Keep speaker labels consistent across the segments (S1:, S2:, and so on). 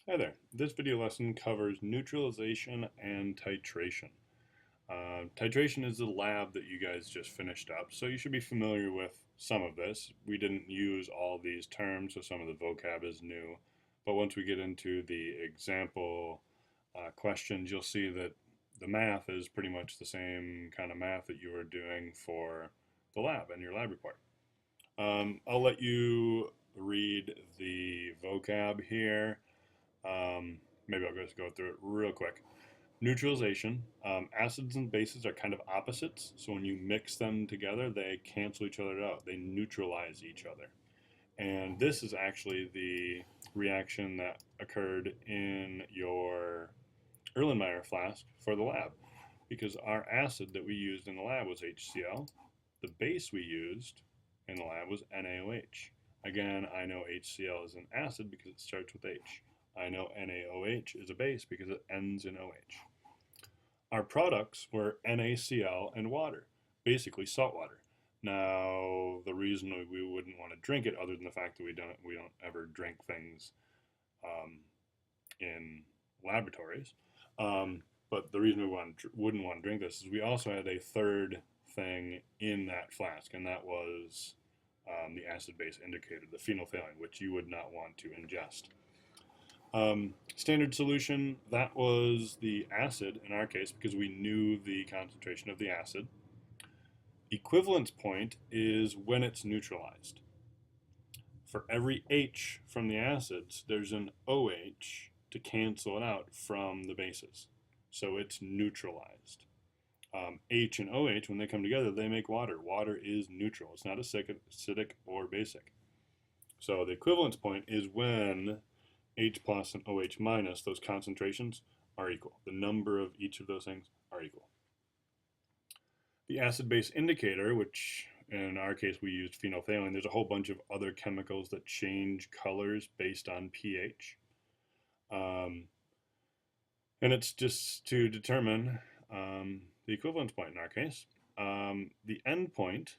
S1: Hi there. This video lesson covers neutralization and titration. Titration is the lab that you guys just finished up, so you should be familiar with some of this. We didn't use all these terms, so some of the vocab is new. But once we get into the example questions, you'll see that the math is pretty much the same kind of math that you were doing for the lab in your lab report. I'll let you read the vocab here. Maybe I'll just go through it real quick. Neutralization. Acids and bases are kind of opposites, so when you mix them together, they cancel each other out. They neutralize each other. And this is actually the reaction that occurred in your Erlenmeyer flask for the lab, because our acid that we used in the lab was HCl. The base we used in the lab was NaOH. Again, I know HCl is an acid because it starts with H. I know NaOH is a base because it ends in OH. Our products were NaCl and water, basically salt water. Now, the reason we wouldn't want to drink it, other than the fact that we don't ever drink things in laboratories, but the reason we wouldn't want to drink this is we also had a third thing in that flask, and that was the acid-base indicator, the phenolphthalein, which you would not want to ingest. Standard solution, that was the acid in our case because we knew the concentration of the acid. Equivalence point is when it's neutralized. For every H from the acids, there's an OH to cancel it out from the bases. So it's neutralized. H and OH, when they come together, they make water. Water is neutral. It's not acidic or basic. So the equivalence point is when H plus and OH minus, those concentrations are equal. The number of each of those things are equal. The acid-base indicator, which in our case we used phenolphthalein, there's a whole bunch of other chemicals that change colors based on pH. And it's just to determine the equivalence point in our case. The end point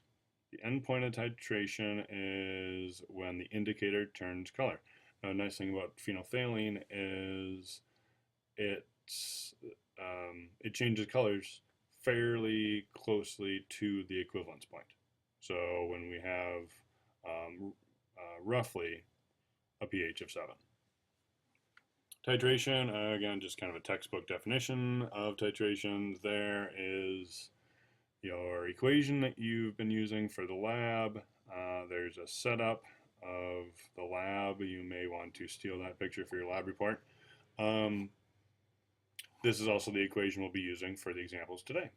S1: of titration is when the indicator turns color. Now, a nice thing about phenolphthalein is it changes colors fairly closely to the equivalence point. So when we have roughly a pH of 7. Titration, again, just kind of a textbook definition of titration. There is your equation that you've been using for the lab. There's a setup of the lab. You may want to steal that picture for your lab report. This is also the equation we'll be using for the examples today.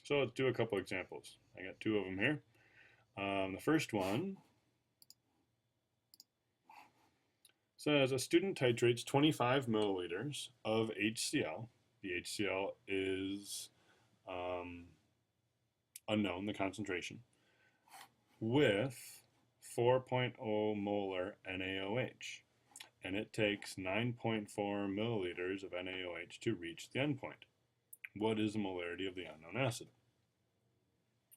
S1: So let's do a couple examples. I got two of them here. The first one says a student titrates 25 milliliters of HCl. The HCl is unknown, the concentration, with 4.0 molar NaOH. And it takes 9.4 milliliters of NaOH to reach the endpoint. What is the molarity of the unknown acid?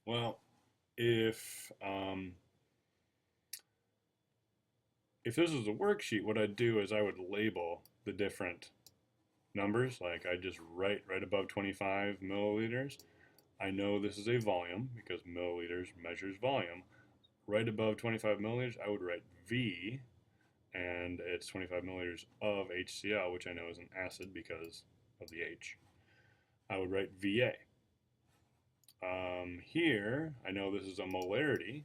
S1: Well, if this was a worksheet, what I'd do is I would label the different numbers. Like I just write right above 25 milliliters. I know this is a volume because milliliters measures volume. Right above 25 milliliters, I would write V, and it's 25 milliliters of HCl, which I know is an acid because of the H. I would write VA. Here, I know this is a molarity,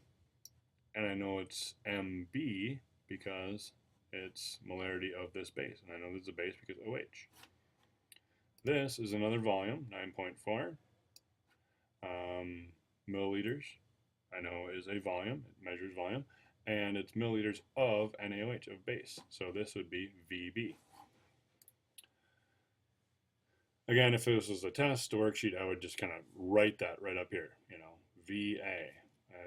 S1: and I know it's MB because it's molarity of this base, and I know this is a base because OH. This is another volume, 9.4 milliliters. I know is a volume, it measures volume, and it's milliliters of NaOH, of base. So this would be VB. Again, if this was a test worksheet, I would just kind of write that right up here, VA.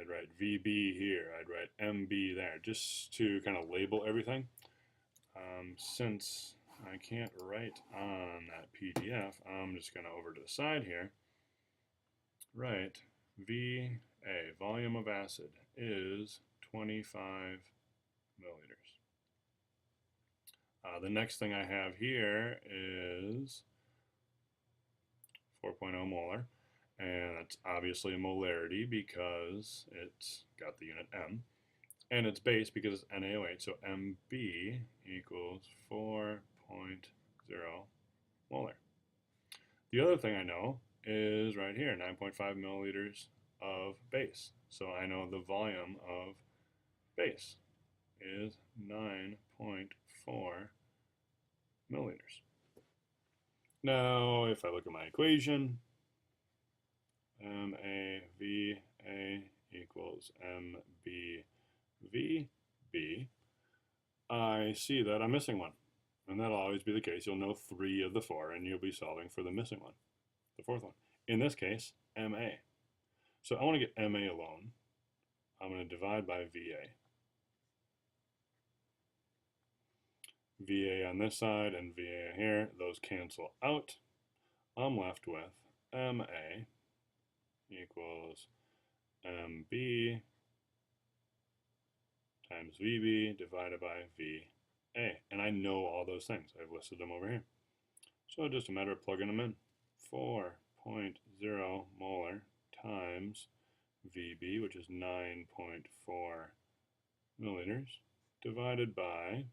S1: I'd write VB here, I'd write MB there, just to kind of label everything. Since I can't write on that PDF, I'm just going to over to the side here, write VA, volume of acid, is 25 milliliters. The next thing I have here is 4.0 molar, and that's obviously a molarity because it's got the unit M, and it's base because it's NaOH, so Mb equals 4.0 molar. The other thing I know is right here, 9.5 milliliters of base. So I know the volume of base is 9.4 milliliters. Now, if I look at my equation, MAVA equals MBVB, I see that I'm missing one. And that'll always be the case. You'll know 3 of the 4, and you'll be solving for the missing one, the 4th one. In this case, MA. So I want to get MA alone. I'm going to divide by VA. VA on this side and VA here, those cancel out. I'm left with MA equals MB times VB divided by VA. And I know all those things. I've listed them over here. So just a matter of plugging them in. 4.0 molar times VB, which is 9.4 milliliters, divided by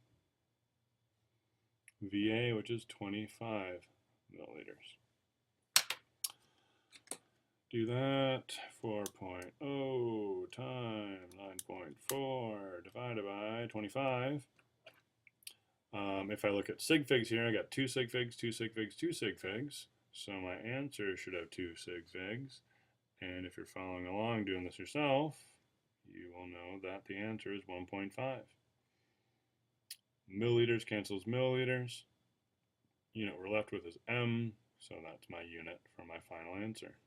S1: VA, which is 25 milliliters. Do that, 4.0 times 9.4 divided by 25. If I look at sig figs here, I got 2 sig figs, 2 sig figs, 2 sig figs. So my answer should have 2 sig figs. And if you're following along doing this yourself, you will know that the answer is 1.5. Milliliters cancels milliliters. Unit we're left with is M, so that's my unit for my final answer.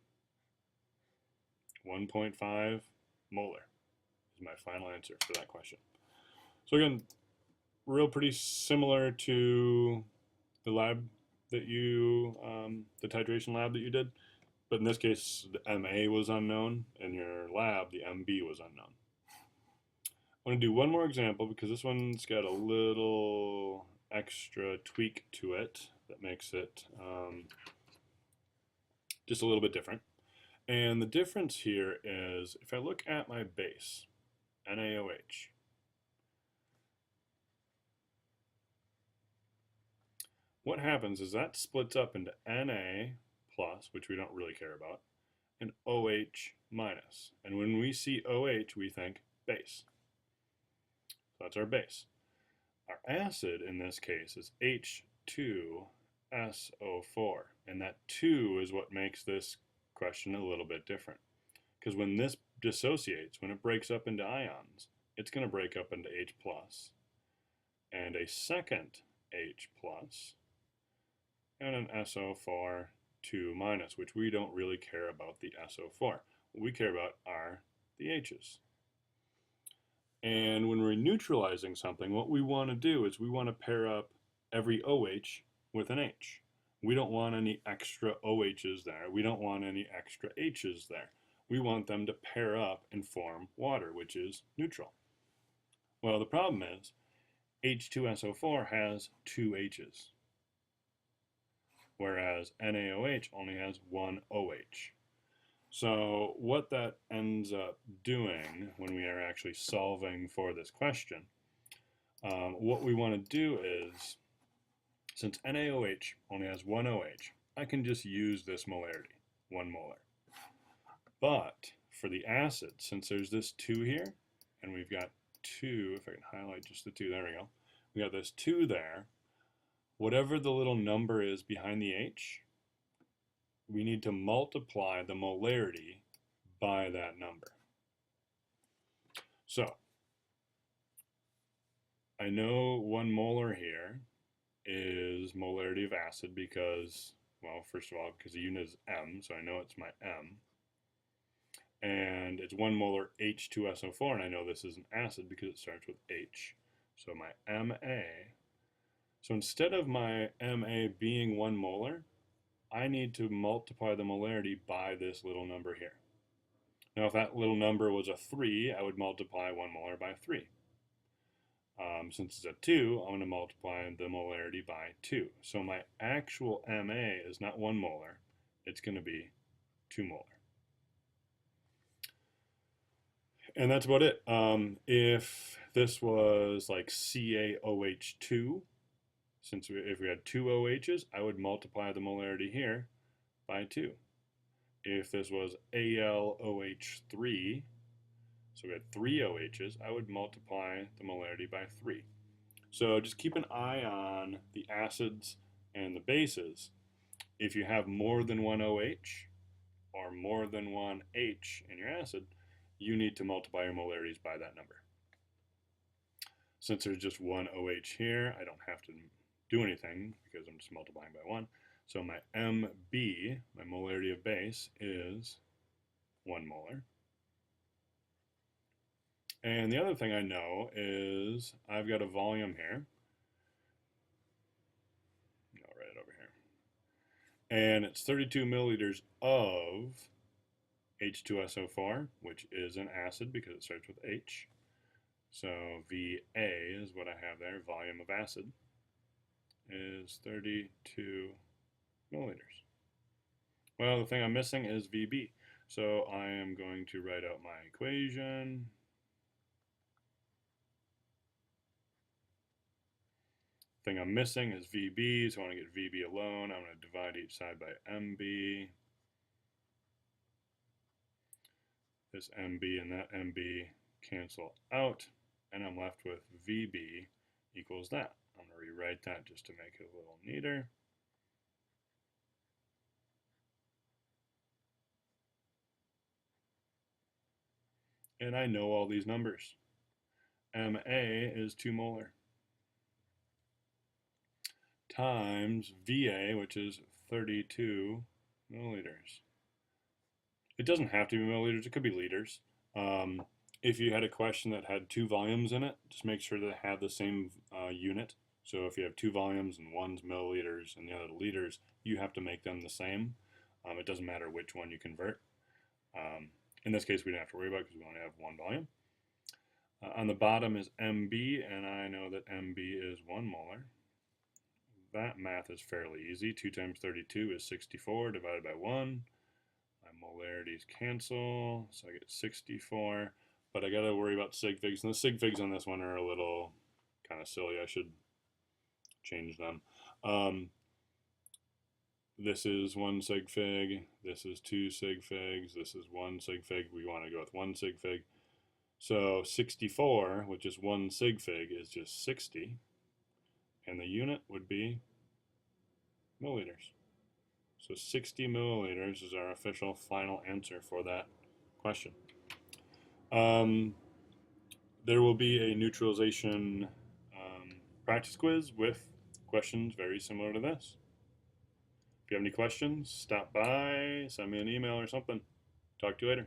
S1: 1.5 molar is my final answer for that question. So again, pretty similar to the lab that you, the titration lab that you did, but in this case, the MA was unknown. In your lab, the MB was unknown. I want to do one more example because this one's got a little extra tweak to it that makes it just a little bit different. And the difference here is if I look at my base, NaOH, what happens is that splits up into Na plus, which we don't really care about, and OH minus. And when we see OH, we think base. So that's our base. Our acid in this case is H2SO4, and that 2 is what makes this question a little bit different. Because when this dissociates, when it breaks up into ions, it's going to break up into H plus, and a second H plus, and an SO4 2 minus, which we don't really care about the SO4. What we care about are the H's. And when we're neutralizing something, what we want to do is we want to pair up every OH with an H. We don't want any extra OHs there. We don't want any extra H's there. We want them to pair up and form water, which is neutral. Well, the problem is H2SO4 has 2 H's, whereas NaOH only has 1 OH. So what that ends up doing when we are actually solving for this question, what we want to do is, since NaOH only has 1 OH, I can just use this molarity, 1 molar. But for the acid, since there's this 2 here, and we've got 2, if I can highlight just the 2, there we go. We got this 2 there. Whatever the little number is behind the H, we need to multiply the molarity by that number. So, I know 1 molar here is molarity of acid because, well, first of all, because the unit is M, so I know it's my M. And it's 1 molar H2SO4, and I know this is an acid because it starts with H. So my MA. So instead of my MA being 1 molar, I need to multiply the molarity by this little number here. Now if that little number was a 3, I would multiply 1 molar by 3. Since it's at 2, I'm going to multiply the molarity by 2. So my actual MA is not 1 molar, it's going to be 2 molar. And that's about it. If this was like CaOH2, if we had 2 OHs, I would multiply the molarity here by 2. If this was AlOH3, so we had 3 OHs, I would multiply the molarity by 3. So just keep an eye on the acids and the bases. If you have more than one OH or more than one H in your acid, you need to multiply your molarities by that number. Since there's just one OH here, I don't have to do anything because I'm just multiplying by 1. So my MB, my molarity of base, is 1 molar. And the other thing I know is I've got a volume here. I'll write it over here. And it's 32 milliliters of H2SO4, which is an acid because it starts with H. So VA is what I have there, volume of acid, is 32 milliliters. Well, the thing I'm missing is VB. So I am going to write out my equation. Thing I'm missing is VB, so I want to get VB alone. I'm going to divide each side by MB. This MB and that MB cancel out, and I'm left with VB equals that. I'm going to rewrite that just to make it a little neater. And I know all these numbers. MA is 2 molar times VA, which is 32 milliliters. It doesn't have to be milliliters, it could be liters. If you had a question that had 2 volumes in it, just make sure that it had the same unit. So if you have 2 volumes and one's milliliters and the other liters, you have to make them the same. It doesn't matter which one you convert. In this case, we don't have to worry about it because we only have 1 volume. On the bottom is MB, and I know that MB is 1 molar. That math is fairly easy. 2 times 32 is 64 divided by 1. My molarities cancel, so I get 64. But I got to worry about sig figs, and the sig figs on this one are a little kind of silly. I should change them. This is 1 sig fig, this is 2 sig figs, this is 1 sig fig. We want to go with 1 sig fig. So 64, which is 1 sig fig, is just 60. And the unit would be milliliters. So 60 milliliters is our official final answer for that question. There will be a neutralization practice quiz with questions very similar to this. If you have any questions, stop by, send me an email or something. Talk to you later.